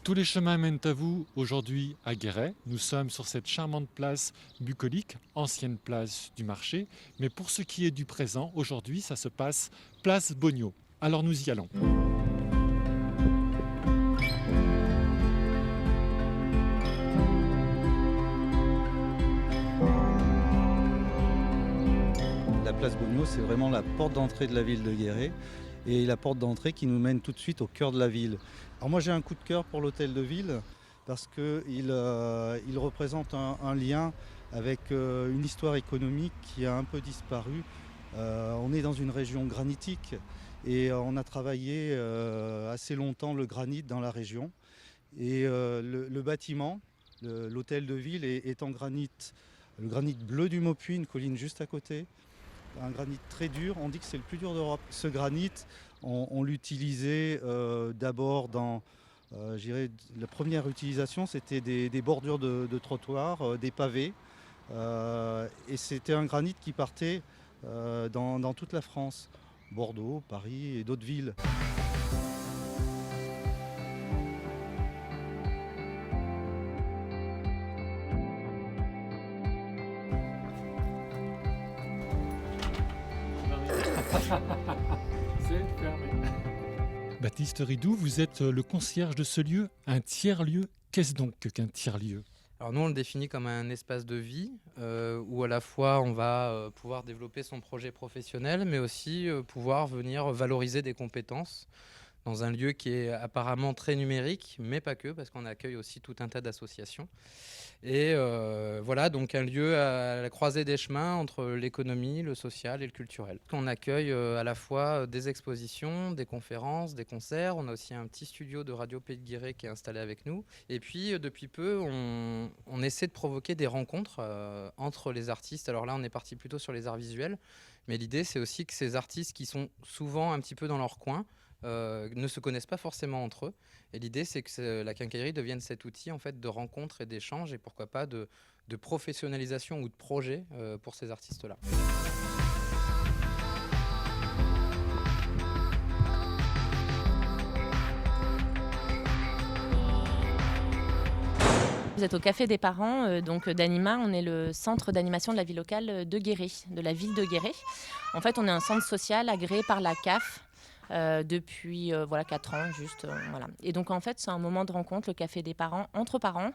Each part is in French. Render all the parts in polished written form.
Tous les chemins mènent à vous aujourd'hui à Guéret. Nous sommes sur cette charmante place bucolique, ancienne place du marché. Mais pour ce qui est du présent, aujourd'hui, ça se passe place Bogno. Alors nous y allons. La place Bogno, c'est vraiment la porte d'entrée de la ville de Guéret et la porte d'entrée qui nous mène tout de suite au cœur de la ville. Alors moi j'ai un coup de cœur pour l'hôtel de ville parce qu'il représente un lien avec une histoire économique qui a un peu disparu. On est dans une région granitique et on a travaillé assez longtemps le granit dans la région. Et le bâtiment, l'hôtel de ville est en granit, le granit bleu du Maupuy, une colline juste à côté. Un granit très dur, on dit que c'est le plus dur d'Europe. Ce granit, on l'utilisait d'abord dans, la première utilisation, c'était des bordures de trottoirs, des pavés. Et c'était un granit qui partait dans toute la France, Bordeaux, Paris et d'autres villes. C'est fermé. Baptiste Ridoux, vous êtes le concierge de ce lieu, un tiers-lieu. Qu'est-ce donc qu'un tiers-lieu ? Alors nous, on le définit comme un espace de vie où à la fois on va pouvoir développer son projet professionnel, mais aussi pouvoir venir valoriser des compétences dans un lieu qui est apparemment très numérique, mais pas que, parce qu'on accueille aussi tout un tas d'associations. Et voilà, donc un lieu à la croisée des chemins entre l'économie, le social et le culturel. On accueille à la fois des expositions, des conférences, des concerts. On a aussi un petit studio de Radio Pays de Guéret qui est installé avec nous. Et puis, depuis peu, on essaie de provoquer des rencontres entre les artistes. Alors là, on est parti plutôt sur les arts visuels. Mais l'idée, c'est aussi que ces artistes qui sont souvent un petit peu dans leur coin, ne se connaissent pas forcément entre eux. Et l'idée, c'est que la quincaillerie devienne cet outil en fait, de rencontre et d'échange et pourquoi pas de professionnalisation ou de projet pour ces artistes-là. Vous êtes au Café des Parents, donc d'Anima. On est le centre d'animation de la vie locale de Guéret, de la ville de Guéret. En fait, on est un centre social agréé par la CAF. Depuis 4 ans juste. Voilà. Et donc en fait c'est un moment de rencontre, le Café des Parents, entre parents.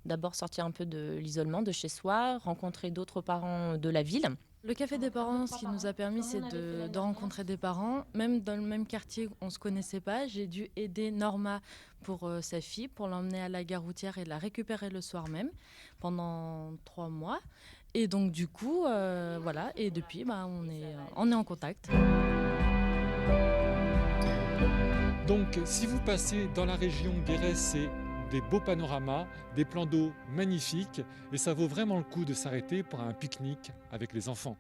D'abord sortir un peu de l'isolement de chez soi, rencontrer d'autres parents de la ville. Le Café des Parents, ce qui nous a permis, c'est de rencontrer des parents. Même dans le même quartier, on ne se connaissait pas. J'ai dû aider Norma pour sa fille, pour l'emmener à la gare routière et la récupérer le soir même, pendant 3 mois. Et donc du coup, voilà. Et depuis, on est en contact. Donc, si vous passez dans la région Guéret, c'est des beaux panoramas, des plans d'eau magnifiques et ça vaut vraiment le coup de s'arrêter pour un pique-nique avec les enfants.